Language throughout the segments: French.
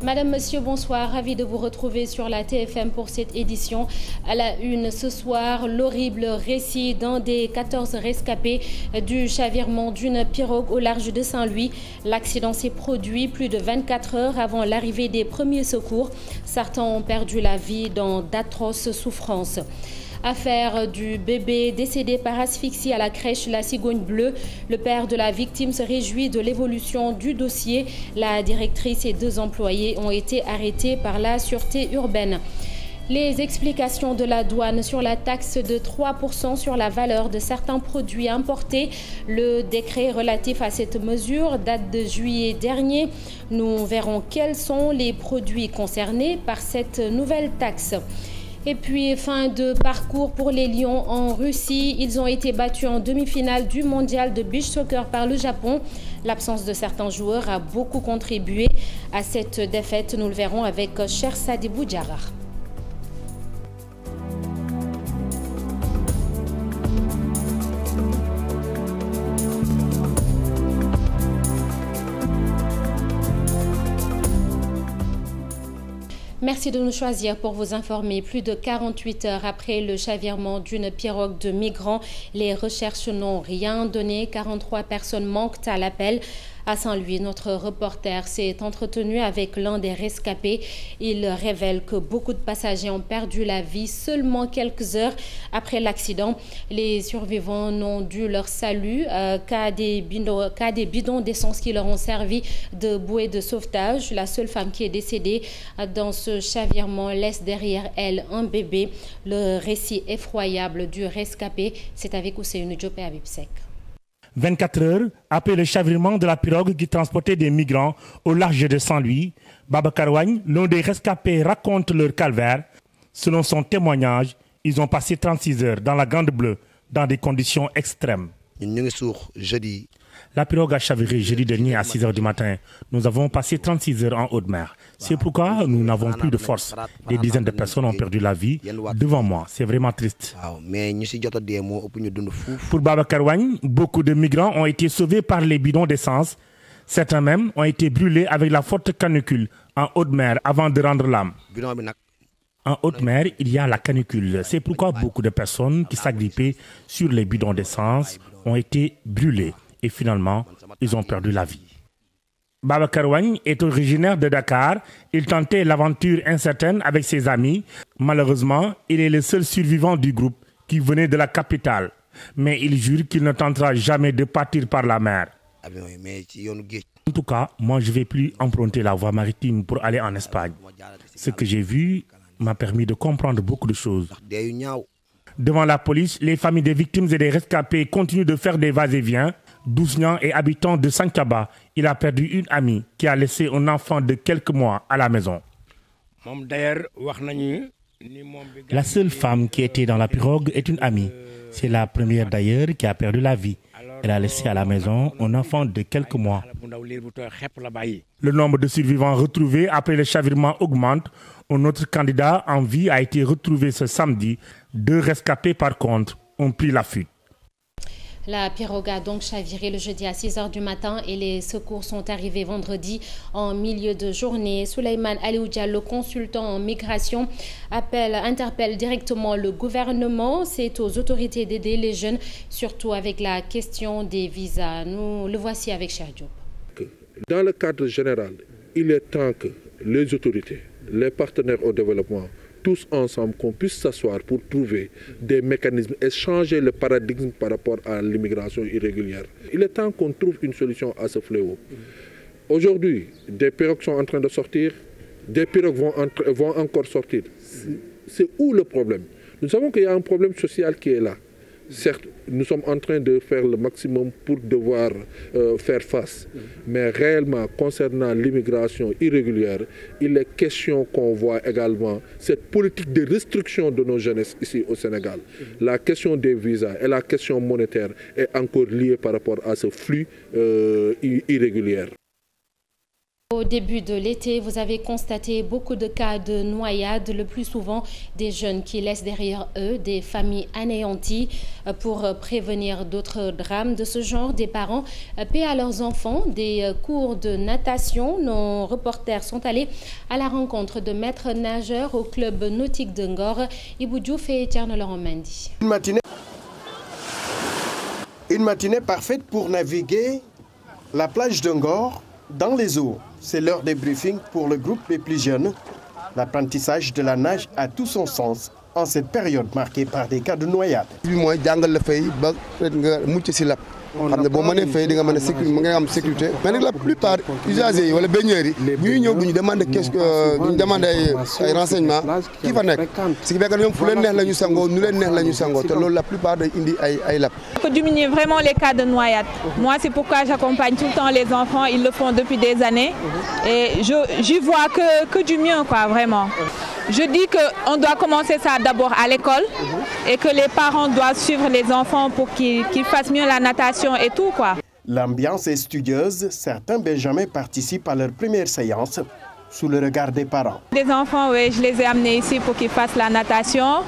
Madame, Monsieur, bonsoir. Ravi de vous retrouver sur la TFM pour cette édition. À la une ce soir, l'horrible récit d'un des 14 rescapés du chavirement d'une pirogue au large de Saint-Louis. L'accident s'est produit plus de 24 heures avant l'arrivée des premiers secours. Certains ont perdu la vie dans d'atroces souffrances. Affaire du bébé décédé par asphyxie à la crèche La Cigogne Bleue. Le père de la victime se réjouit de l'évolution du dossier. La directrice et 2 employés ont été arrêtés par la sûreté urbaine. Les explications de la douane sur la taxe de 3% sur la valeur de certains produits importés. Le décret relatif à cette mesure date de juillet dernier. Nous verrons quels sont les produits concernés par cette nouvelle taxe. Et puis, fin de parcours pour les Lions en Russie. Ils ont été battus en demi-finale du mondial de beach soccer par le Japon. L'absence de certains joueurs a beaucoup contribué à cette défaite. Nous le verrons avec Cher Sadibou Diarra. Merci de nous choisir pour vous informer. Plus de 48 heures après le chavirement d'une pirogue de migrants, les recherches n'ont rien donné. 43 personnes manquent à l'appel. À Saint-Louis, notre reporter s'est entretenu avec l'un des rescapés. Il révèle que beaucoup de passagers ont perdu la vie seulement quelques heures après l'accident. Les survivants n'ont dû leur salut qu'à des bidons d'essence qui leur ont servi de bouée de sauvetage. La seule femme qui est décédée dans ce chavirement laisse derrière elle un bébé. Le récit effroyable du rescapé, c'est avec Ousseynou Diop et Habib Seck. 24 heures après le chavirement de la pirogue qui transportait des migrants au large de Saint-Louis, Babacar Wagne, l'un des rescapés, raconte leur calvaire. Selon son témoignage, ils ont passé 36 heures dans la Grande Bleue dans des conditions extrêmes. La pirogue a chaviré jeudi dernier à 6 heures du matin. Nous avons passé 36 heures en haute mer. C'est pourquoi nous n'avons plus de force. Des dizaines de personnes ont perdu la vie devant moi. C'est vraiment triste. Pour Babacar Wagne, beaucoup de migrants ont été sauvés par les bidons d'essence. Certains même ont été brûlés avec la forte canicule en haute mer avant de rendre l'âme. En haute mer, il y a la canicule. C'est pourquoi beaucoup de personnes qui s'agrippaient sur les bidons d'essence ont été brûlées. Et finalement, ils ont perdu la vie. Babacar Wagne est originaire de Dakar. Il tentait l'aventure incertaine avec ses amis. Malheureusement, il est le seul survivant du groupe qui venait de la capitale. Mais il jure qu'il ne tentera jamais de partir par la mer. En tout cas, moi je ne vais plus emprunter la voie maritime pour aller en Espagne. Ce que j'ai vu m'a permis de comprendre beaucoup de choses. Devant la police, les familles des victimes et des rescapés continuent de faire des va-et-vient. Douznian est habitant de Sankaba. Il a perdu une amie qui a laissé un enfant de quelques mois à la maison. La seule femme qui était dans la pirogue est une amie. C'est la première d'ailleurs qui a perdu la vie. Elle a laissé à la maison un enfant de quelques mois. Le nombre de survivants retrouvés après le chavirement augmente. Un autre candidat en vie a été retrouvé ce samedi. 2 rescapés par contre ont pris la fuite. La pirogue a donc chaviré le jeudi à 6 heures du matin et les secours sont arrivés vendredi en milieu de journée. Souleymane Aliou Diallo, consultant en migration, interpelle directement le gouvernement. C'est aux autorités d'aider les jeunes, surtout avec la question des visas. Nous le voici avec Cher Diop. Dans le cadre général, il est temps que les autorités, les partenaires au développement, tous ensemble, qu'on puisse s'asseoir pour trouver des mécanismes et changer le paradigme par rapport à l'immigration irrégulière. Il est temps qu'on trouve une solution à ce fléau. Aujourd'hui, des pirogues sont en train de sortir, des pirogues vont encore sortir. C'est où le problème? Nous savons qu'il y a un problème social qui est là. Certes, nous sommes en train de faire le maximum pour devoir faire face. Mais réellement, concernant l'immigration irrégulière, il est question qu'on voit également cette politique de restriction de nos jeunesses ici au Sénégal. La question des visas et la question monétaire est encore liée par rapport à ce flux irrégulier. Au début de l'été, vous avez constaté beaucoup de cas de noyades, le plus souvent des jeunes qui laissent derrière eux des familles anéanties. Pour prévenir d'autres drames de ce genre, des parents paient à leurs enfants des cours de natation. Nos reporters sont allés à la rencontre de maîtres nageurs au club nautique de Ngor, Ibou Diouf et Thierno Laurent Mendy. Une matinée parfaite pour naviguer la plage de Ngor dans les eaux. C'est l'heure des briefings pour le groupe les plus jeunes. L'apprentissage de la nage a tout son sens en cette période marquée par des cas de noyade. On apprend sécurité. Mais la plupart des usagers ou les baigneurs, ils nous demandent des renseignements qui vont naître. Ce qui fait que nous la plupart des il faut diminuer vraiment les cas de noyade. Moi, c'est pourquoi j'accompagne tout le temps les enfants. Ils le font depuis des années. Et j'y vois que du mieux, quoi, vraiment. Je dis qu'on doit commencer ça d'abord à l'école et que les parents doivent suivre les enfants pour qu'ils fassent mieux la natation et tout, quoi. L'ambiance est studieuse. Certains benjamins participent à leur première séance sous le regard des parents. Les enfants, oui, je les ai amenés ici pour qu'ils fassent la natation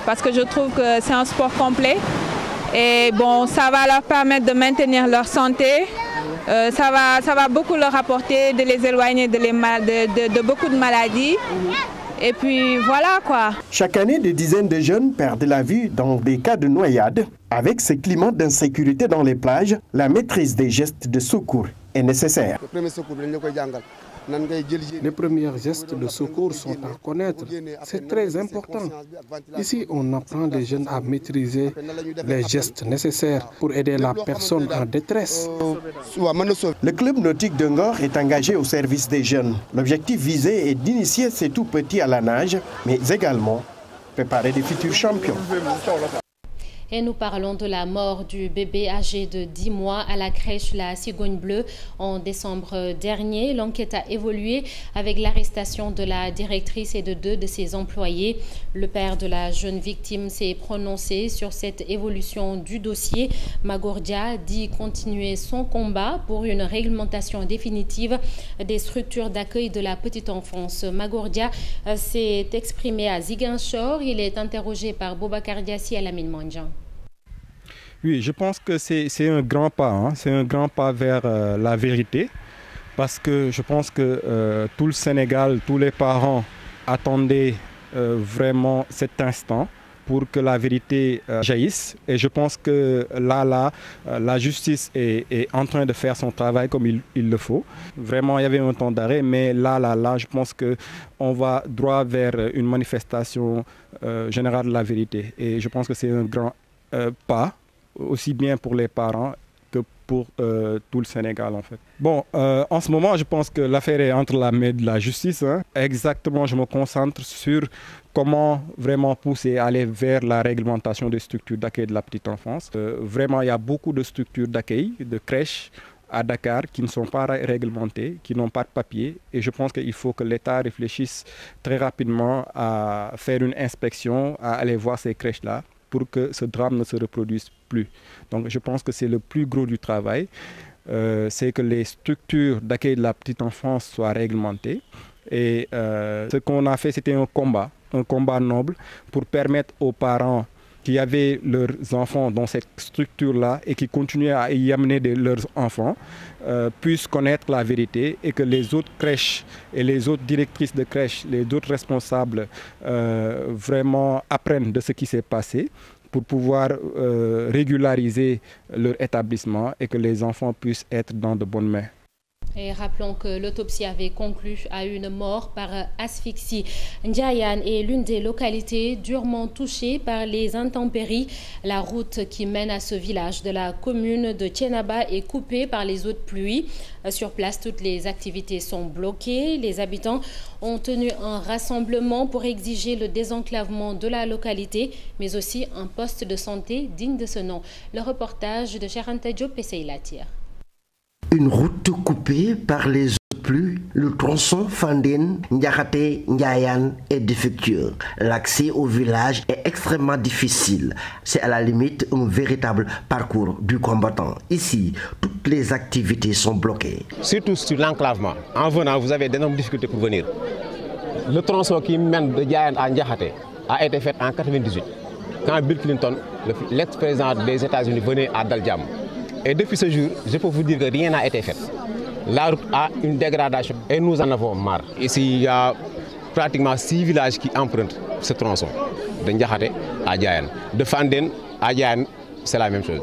parce que je trouve que c'est un sport complet. Et bon, ça va leur permettre de maintenir leur santé. Ça va beaucoup leur apporter de les éloigner de beaucoup de maladies. Et puis voilà quoi. Chaque année, des dizaines de jeunes perdent la vie dans des cas de noyade. Avec ce climat d'insécurité dans les plages, la maîtrise des gestes de secours est nécessaire. Les premiers gestes de secours sont à connaître. C'est très important. Ici, on apprend les jeunes à maîtriser les gestes nécessaires pour aider la personne en détresse. Le club nautique de Ngor est engagé au service des jeunes. L'objectif visé est d'initier ces tout-petits à la nage, mais également préparer des futurs champions. Et nous parlons de la mort du bébé âgé de 10 mois à la crèche La Cigogne Bleue en décembre dernier. L'enquête a évolué avec l'arrestation de la directrice et de 2 de ses employés. Le père de la jeune victime s'est prononcé sur cette évolution du dossier. Magordia dit continuer son combat pour une réglementation définitive des structures d'accueil de la petite enfance. Magordia s'est exprimé à Ziguinchor. Il est interrogé par Boubacar Diassi à Lamine Mandjan. Oui, je pense que c'est un grand pas, hein. C'est un grand pas vers la vérité, parce que je pense que tout le Sénégal, tous les parents attendaient vraiment cet instant pour que la vérité jaillisse. Et je pense que là, la justice est en train de faire son travail comme il le faut. Vraiment, il y avait un temps d'arrêt, mais là, je pense qu'on va droit vers une manifestation générale de la vérité. Et je pense que c'est un grand pas, aussi bien pour les parents que pour tout le Sénégal en fait. Bon, en ce moment, je pense que l'affaire est entre la main de la justice. Hein. Exactement, je me concentre sur comment vraiment pousser, aller vers la réglementation des structures d'accueil de la petite enfance. Vraiment, il y a beaucoup de structures d'accueil, de crèches à Dakar qui ne sont pas réglementées, qui n'ont pas de papier. Et je pense qu'il faut que l'État réfléchisse très rapidement à faire une inspection, à aller voir ces crèches-là, pour que ce drame ne se reproduise plus. Donc je pense que c'est le plus gros du travail, c'est que les structures d'accueil de la petite enfance soient réglementées. Et ce qu'on a fait, c'était un combat noble pour permettre aux parents qui avaient leurs enfants dans cette structure-là et qui continuaient à y amener leurs enfants, puissent connaître la vérité et que les autres crèches et les autres directrices de crèches, les autres responsables vraiment apprennent de ce qui s'est passé pour pouvoir régulariser leur établissement et que les enfants puissent être dans de bonnes mains. Et rappelons que l'autopsie avait conclu à une mort par asphyxie. Ndiayane est l'une des localités durement touchées par les intempéries. La route qui mène à ce village de la commune de Thiénaba est coupée par les eaux de pluie. Sur place, toutes les activités sont bloquées. Les habitants ont tenu un rassemblement pour exiger le désenclavement de la localité, mais aussi un poste de santé digne de ce nom. Le reportage de Cheranta Diop et Seylatir. Une route coupée par les eaux de plus, le tronçon Fandène-Ndiakhate-Ndiayane est défectueux. L'accès au village est extrêmement difficile. C'est à la limite un véritable parcours du combattant. Ici, toutes les activités sont bloquées. Surtout sur l'enclavement. En venant, vous avez d'énormes difficultés pour venir. Le tronçon qui mène de Ndiayane à Ndiakhate a été fait en 1998. Quand Bill Clinton, l'ex-président des États-Unis, venait à Daljam. Et depuis ce jour, je peux vous dire que rien n'a été fait. La route a une dégradation et nous en avons marre. Ici, il y a pratiquement 6 villages qui empruntent ce tronçon. De Ndiakhate à Ndiayane. De Fandène à Ndiayane, c'est la même chose.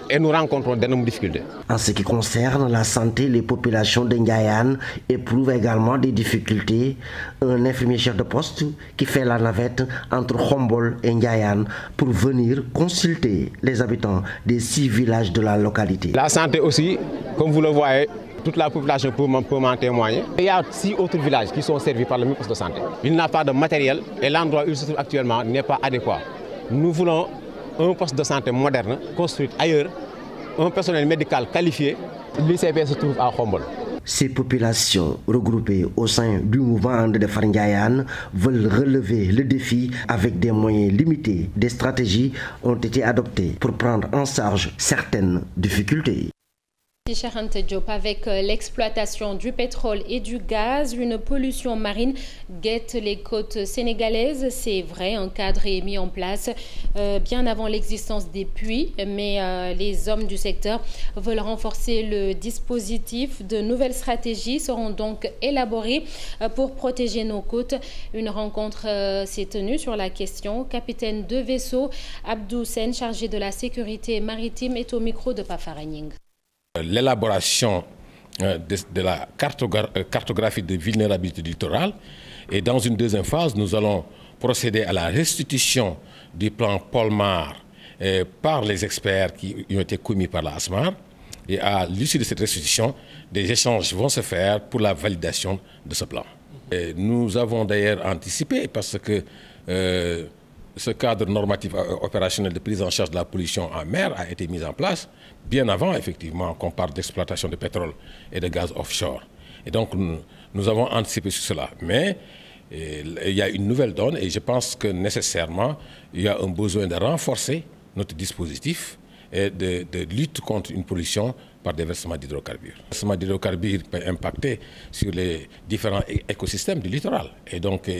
Et nous rencontrons d'énormes difficultés. En ce qui concerne la santé, les populations de Ndiayane éprouvent également des difficultés. Un infirmier chef de poste qui fait la navette entre Khombol et Ndiayane pour venir consulter les habitants des 6 villages de la localité. La santé aussi, comme vous le voyez, toute la population peut m'en témoigner. Il y a 6 autres villages qui sont servis par le même poste de santé. Il n'a pas de matériel et l'endroit où il se trouve actuellement n'est pas adéquat. Nous voulons un poste de santé moderne construit ailleurs, un personnel médical qualifié. L'ICP se trouve à Khombol. Ces populations regroupées au sein du mouvement And Defar Ndiayane veulent relever le défi avec des moyens limités. Des stratégies ont été adoptées pour prendre en charge certaines difficultés. Avec l'exploitation du pétrole et du gaz, une pollution marine guette les côtes sénégalaises. C'est vrai, un cadre est mis en place bien avant l'existence des puits, mais les hommes du secteur veulent renforcer le dispositif. De nouvelles stratégies seront donc élaborées pour protéger nos côtes. Une rencontre s'est tenue sur la question. Capitaine de vaisseau Abdou Sen, chargé de la sécurité maritime, est au micro de Pafaragning. L'élaboration de la cartographie de vulnérabilité du littoral, et dans une deuxième phase, nous allons procéder à la restitution du plan Polmar par les experts qui ont été commis par la ASMAR. Et à l'issue de cette restitution, des échanges vont se faire pour la validation de ce plan. Et nous avons d'ailleurs anticipé parce que ce cadre normatif opérationnel de prise en charge de la pollution en mer a été mis en place bien avant, effectivement, qu'on parle d'exploitation de pétrole et de gaz offshore. Et donc, nous avons anticipé sur cela. Mais il y a une nouvelle donne et je pense que nécessairement, il y a un besoin de renforcer notre dispositif et de lutte contre une pollution par des versements d'hydrocarbures. Le versement d'hydrocarbures peut impacter sur les différents écosystèmes du littoral. Et donc,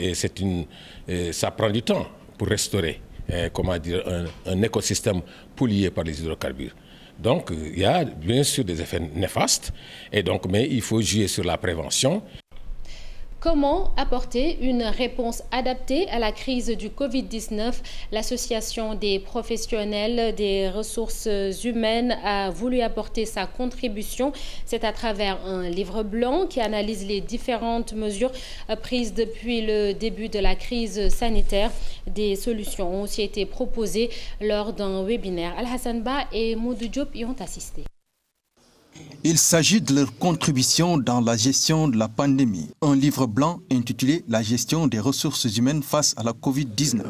ça prend du temps pour restaurer un écosystème pollué par les hydrocarbures. Donc, il y a bien sûr des effets néfastes, mais il faut jouer sur la prévention. Comment apporter une réponse adaptée à la crise du Covid-19? L'association des professionnels des ressources humaines a voulu apporter sa contribution. C'est à travers un livre blanc qui analyse les différentes mesures prises depuis le début de la crise sanitaire. Des solutions ont aussi été proposées lors d'un webinaire. Al-Hassan Ba et Moudou Diop y ont assisté. Il s'agit de leur contribution dans la gestion de la pandémie. Un livre blanc intitulé « La gestion des ressources humaines face à la Covid-19,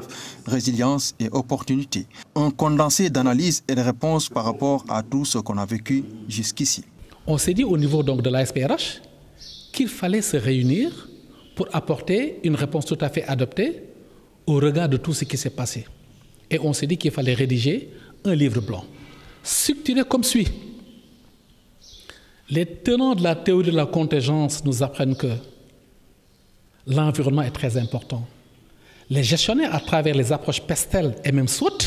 résilience et opportunités ». Un condensé d'analyse et de réponses par rapport à tout ce qu'on a vécu jusqu'ici. On s'est dit au niveau donc de la SPRH qu'il fallait se réunir pour apporter une réponse tout à fait adaptée au regard de tout ce qui s'est passé. Et on s'est dit qu'il fallait rédiger un livre blanc, structuré comme suit. Les tenants de la théorie de la contingence nous apprennent que l'environnement est très important. Les gestionnaires, à travers les approches PESTEL et même SWOT,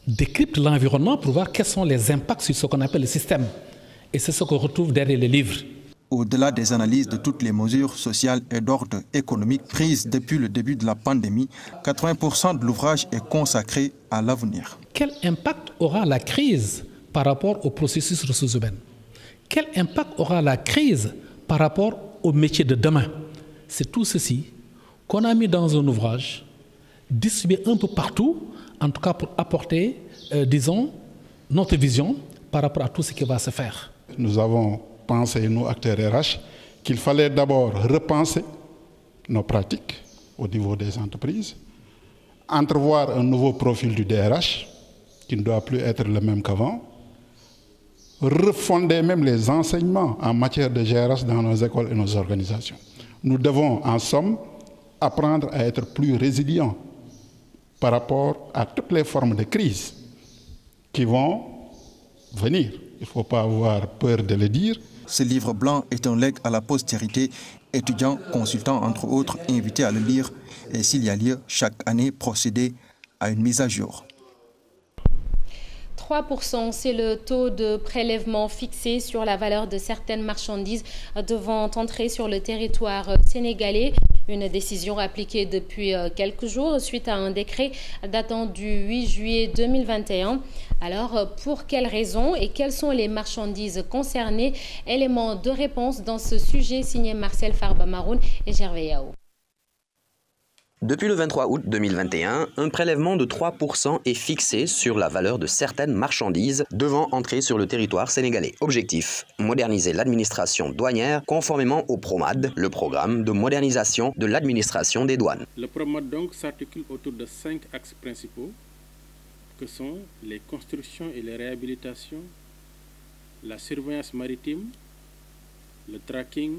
décryptent l'environnement pour voir quels sont les impacts sur ce qu'on appelle le système. Et c'est ce qu'on retrouve derrière les livres. Au-delà des analyses de toutes les mesures sociales et d'ordre économique prises depuis le début de la pandémie, 80% de l'ouvrage est consacré à l'avenir. Quel impact aura la crise par rapport au processus ressources humaines? Quel impact aura la crise par rapport au métier de demain? C'est tout ceci qu'on a mis dans un ouvrage, distribué un peu partout, en tout cas pour apporter, disons, notre vision par rapport à tout ce qui va se faire. Nous avons pensé, nous, acteurs RH, qu'il fallait d'abord repenser nos pratiques au niveau des entreprises, entrevoir un nouveau profil du DRH, qui ne doit plus être le même qu'avant, refonder même les enseignements en matière de GRH dans nos écoles et nos organisations. Nous devons, en somme, apprendre à être plus résilients par rapport à toutes les formes de crise qui vont venir. Il ne faut pas avoir peur de le dire. Ce livre blanc est un legs à la postérité. Étudiants, consultants, entre autres, invités à le lire et, s'il y a lieu, chaque année procéder à une mise à jour. 3%, c'est le taux de prélèvement fixé sur la valeur de certaines marchandises devant entrer sur le territoire sénégalais. Une décision appliquée depuis quelques jours suite à un décret datant du 8 juillet 2021. Alors, pour quelles raisons et quelles sont les marchandises concernées? Élément de réponse dans ce sujet signé Marcel Farba-Maroun et Gervais Yao. Depuis le 23 août 2021, un prélèvement de 3% est fixé sur la valeur de certaines marchandises devant entrer sur le territoire sénégalais. Objectif, moderniser l'administration douanière conformément au PROMAD, le programme de modernisation de l'administration des douanes. Le PROMAD donc s'articule autour de 5 axes principaux que sont les constructions et les réhabilitations, la surveillance maritime, le tracking,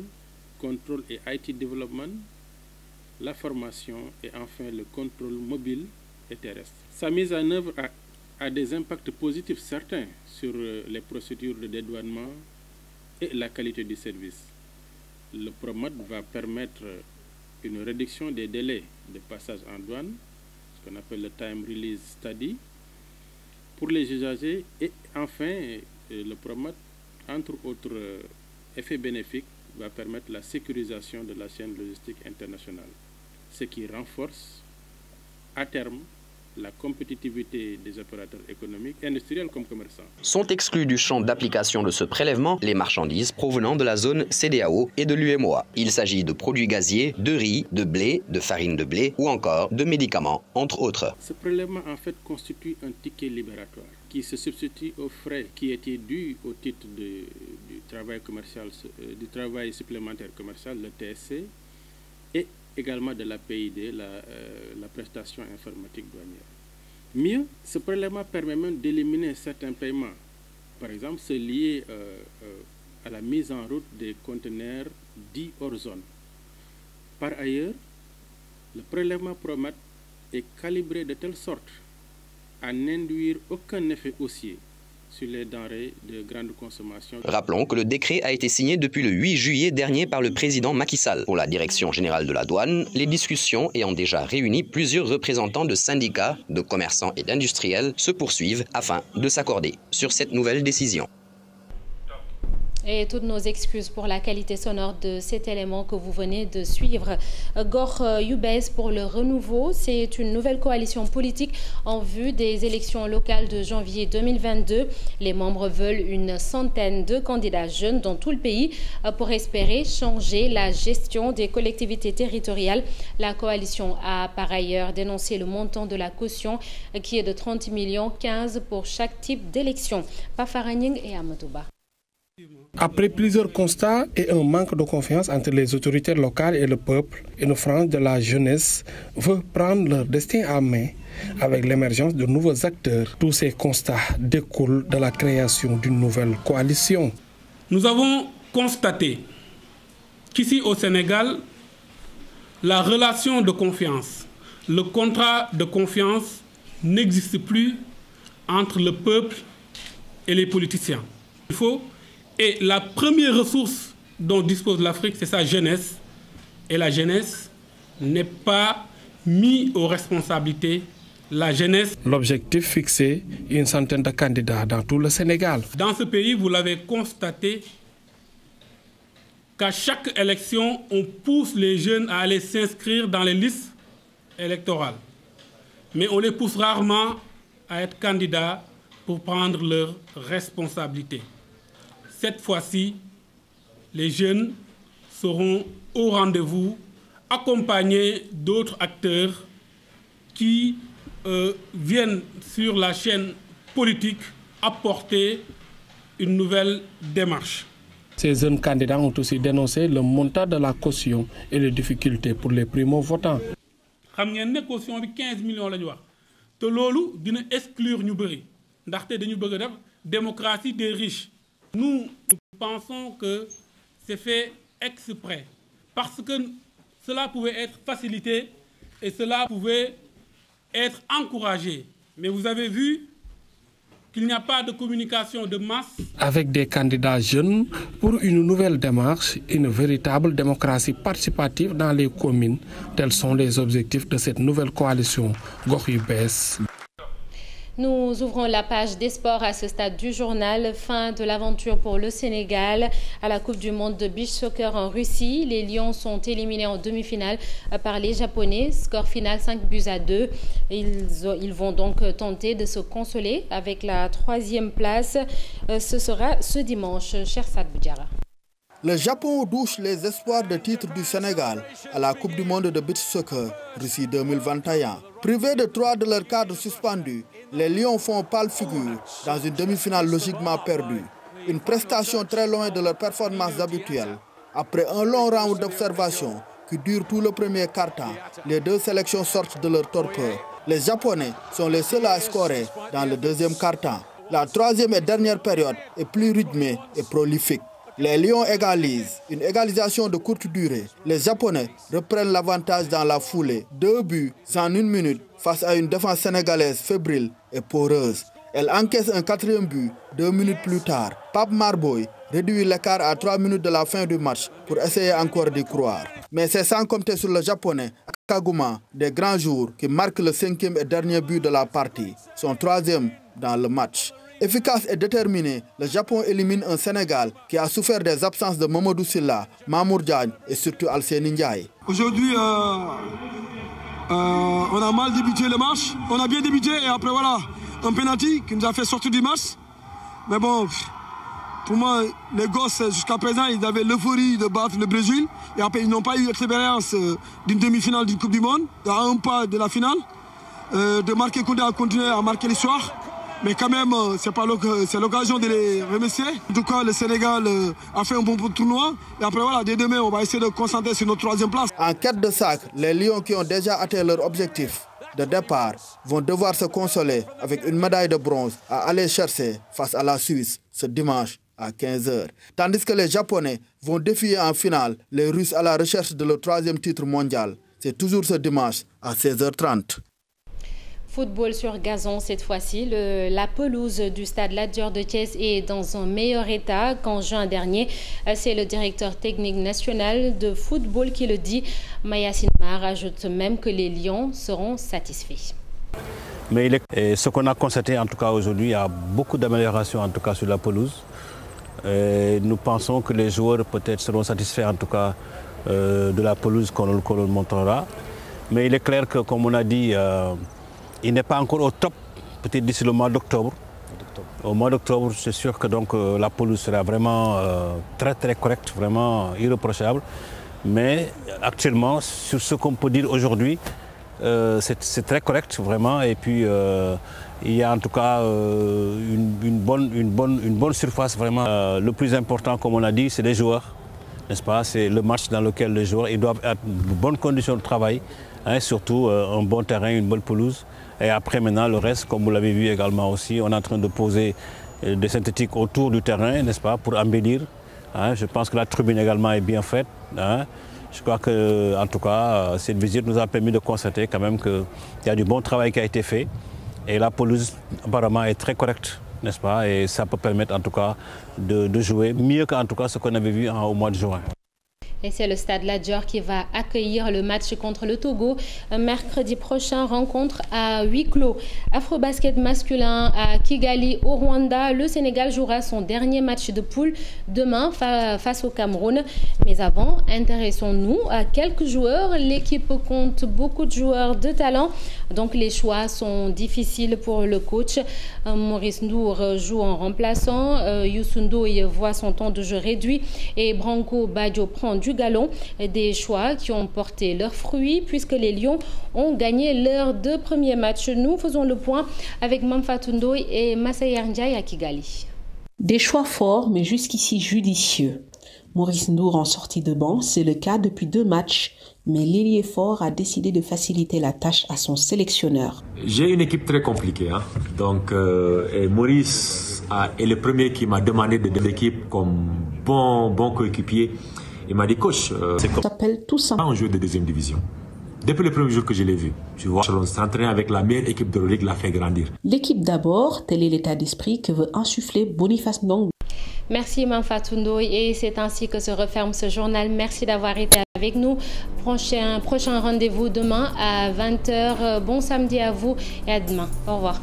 contrôle et IT development, la formation et enfin le contrôle mobile et terrestre. Sa mise en œuvre a des impacts positifs certains sur les procédures de dédouanement et la qualité du service. Le PROMAD va permettre une réduction des délais de passage en douane, ce qu'on appelle le Time Release Study, pour les usagers et enfin le PROMAD, entre autres effets bénéfiques, va permettre la sécurisation de la chaîne logistique internationale, ce qui renforce à terme la compétitivité des opérateurs économiques, industriels comme commerçants. Sont exclus du champ d'application de ce prélèvement les marchandises provenant de la zone CEDEAO et de l'UEMOA. Il s'agit de produits gaziers, de riz, de blé, de farine de blé ou encore de médicaments, entre autres. Ce prélèvement en fait constitue un ticket libératoire qui se substitue aux frais qui étaient dus au titre du travail commercial, du travail supplémentaire commercial, le TSC, et également de la PID, la prestation informatique douanière. Mieux, ce prélèvement permet même d'éliminer certains paiements, par exemple ceux liés à la mise en route des conteneurs dits hors zone. Par ailleurs, le prélèvement PROMAD est calibré de telle sorte à n'induire aucun effet haussier sur les denrées de grande consommation. Rappelons que le décret a été signé depuis le 8 juillet dernier par le président Macky Sall. Pour la direction générale de la douane, les discussions ayant déjà réuni plusieurs représentants de syndicats, de commerçants et d'industriels se poursuivent afin de s'accorder sur cette nouvelle décision. Et toutes nos excuses pour la qualité sonore de cet élément que vous venez de suivre. Gor Youbès pour le renouveau, c'est une nouvelle coalition politique en vue des élections locales de janvier 2022. Les membres veulent une centaine de candidats jeunes dans tout le pays pour espérer changer la gestion des collectivités territoriales. La coalition a par ailleurs dénoncé le montant de la caution qui est de 30 millions 15 pour chaque type d'élection. Pafaragning et Amadouba. Après plusieurs constats et un manque de confiance entre les autorités locales et le peuple, une frange de la jeunesse veut prendre leur destin à main avec l'émergence de nouveaux acteurs. Tous ces constats découlent de la création d'une nouvelle coalition. Nous avons constaté qu'ici au Sénégal, la relation de confiance, le contrat de confiance n'existe plus entre le peuple et les politiciens. Et la première ressource dont dispose l'Afrique, c'est sa jeunesse. Et la jeunesse n'est pas mise aux responsabilités. La jeunesse. L'objectif fixé, une centaine de candidats dans tout le Sénégal. Dans ce pays, vous l'avez constaté, qu'à chaque élection, on pousse les jeunes à aller s'inscrire dans les listes électorales. Mais on les pousse rarement à être candidats pour prendre leurs responsabilités. Cette fois-ci, les jeunes seront au rendez-vous, accompagnés d'autres acteurs qui viennent sur la chaîne politique apporter une nouvelle démarche. Ces jeunes candidats ont aussi dénoncé le montant de la caution et les difficultés pour les primo-votants. Xam ngeen ne caution bi 15 millions la ñu wax te loolu dina exclure ñu bëri ndaxte dañu bëgg a def démocratie des riches Nous pensons que c'est fait exprès, parce que cela pouvait être facilité et cela pouvait être encouragé. Mais vous avez vu qu'il n'y a pas de communication de masse. Avec des candidats jeunes pour une nouvelle démarche, une véritable démocratie participative dans les communes, tels sont les objectifs de cette nouvelle coalition Gox Yu Bess. Nous ouvrons la page des sports à ce stade du journal. Fin de l'aventure pour le Sénégal à la Coupe du monde de beach soccer en Russie. Les Lions sont éliminés en demi-finale par les Japonais. Score final 5-2. Ils vont donc tenter de se consoler avec la 3e place. Ce sera ce dimanche. Cher Sad Boudjara. Le Japon douche les espoirs de titre du Sénégal à la Coupe du monde de beach soccer Russie 2021. Privés de 3 de leurs cadres suspendus, les Lions font pâle figure dans une demi-finale logiquement perdue. Une prestation très loin de leurs performances habituelles. Après un long round d'observation qui dure tout le premier quart-temps, les deux sélections sortent de leur torpeur. Les Japonais sont les seuls à scorer dans le deuxième quart-temps. La 3e et dernière période est plus rythmée et prolifique. Les Lions égalisent, une égalisation de courte durée. Les Japonais reprennent l'avantage dans la foulée. 2 buts en 1 minute face à une défense sénégalaise fébrile et poreuse. Elle encaisse un 4e but 2 minutes plus tard. Pape Marboy réduit l'écart à 3 minutes de la fin du match pour essayer encore d'y croire. Mais c'est sans compter sur le Japonais Kaguma des grands jours qui marque le 5e et dernier but de la partie, son 3e dans le match. Efficace et déterminé, le Japon élimine un Sénégal qui a souffert des absences de Mamadou Sylla, Mamour Diagne et surtout Alseni Ndiaye. Aujourd'hui, on a mal débuté le match. On a bien débuté et après voilà, un penalty qui nous a fait sortir du match. Mais bon, pour moi, les gosses jusqu'à présent, ils avaient l'euphorie de battre le Brésil. Et après, ils n'ont pas eu l'expérience d'une demi-finale d'une Coupe du Monde, à un pas de la finale. De marquer Koundé a continué à marquer l'histoire. Mais quand même, c'est l'occasion de les remercier. En tout cas, le Sénégal a fait un bon tournoi. Et après, voilà, dès demain, on va essayer de concentrer sur notre 3e place. En quête de sac, les Lions qui ont déjà atteint leur objectif de départ vont devoir se consoler avec une médaille de bronze à aller chercher face à la Suisse ce dimanche à 15h. Tandis que les Japonais vont défier en finale les Russes à la recherche de leur 3e titre mondial. C'est toujours ce dimanche à 16h30. Football sur gazon cette fois-ci. La pelouse du stade Lat Dior de Thiès est dans un meilleur état qu'en juin dernier. C'est le directeur technique national de football qui le dit. Mayacine Mar ajoute même que les Lions seront satisfaits. Mais ce qu'on a constaté en tout cas aujourd'hui, il y a beaucoup d'améliorations en tout cas sur la pelouse. Et nous pensons que les joueurs peut-être seront satisfaits en tout cas de la pelouse qu'on leur montrera. Mais il est clair que comme on a dit, il n'est pas encore au top, peut-être d'ici le mois d'octobre. Au mois d'octobre, c'est sûr que donc, la pelouse sera vraiment très très correcte, vraiment irréprochable. Mais actuellement, sur ce qu'on peut dire aujourd'hui, c'est très correct vraiment. Et puis il y a en tout cas une bonne surface vraiment. Le plus important, comme on a dit, c'est les joueurs, n'est-ce pas? C'est le match dans lequel les joueurs ils doivent avoir de bonnes conditions de travail, hein, surtout un bon terrain, une bonne pelouse. Et après maintenant le reste, comme vous l'avez vu également aussi, on est en train de poser des synthétiques autour du terrain, n'est-ce pas, pour embellir. Hein. Je pense que la tribune également est bien faite. Hein. Je crois que, en tout cas, cette visite nous a permis de constater quand même qu'il y a du bon travail qui a été fait. Et la pelouse apparemment est très correcte, n'est-ce pas? Et ça peut permettre en tout cas de jouer mieux qu'en tout cas ce qu'on avait vu au mois de juin. Et c'est le stade Lat Dior qui va accueillir le match contre le Togo. Mercredi prochain, rencontre à huis clos. Afrobasket masculin à Kigali au Rwanda. Le Sénégal jouera son dernier match de poule demain face au Cameroun. Mais avant, intéressons-nous à quelques joueurs. L'équipe compte beaucoup de joueurs de talent. Donc les choix sont difficiles pour le coach. Maurice Ndour joue en remplaçant. Youssou Ndoye voit son temps de jeu réduit. Et Branco Badjo prend du galon, des choix qui ont porté leurs fruits puisque les Lions ont gagné leurs 2 premiers matchs. Nous faisons le point avec Mamfatou Ndoye et Massayer Ndiaye à Kigali. Des choix forts mais jusqu'ici judicieux. Maurice Ndour en sortie de banc, c'est le cas depuis 2 matchs, mais l'ailier fort a décidé de faciliter la tâche à son sélectionneur. J'ai une équipe très compliquée, hein. Donc et Maurice est le premier qui m'a demandé de l'équipe comme bon coéquipier. Il m'a dit, coach, c'est comme un joueur de deuxième division. Depuis le premier jour que je l'ai vu, tu vois, on s'entraîne avec la meilleure équipe de l'Euroleague, l'a fait grandir. L'équipe d'abord, tel est l'état d'esprit que veut insuffler Boniface Ndong. Merci Mamfatou Ndoye et c'est ainsi que se referme ce journal. Merci d'avoir été avec nous. Prochain rendez-vous demain à 20h. Bon samedi à vous et à demain. Au revoir.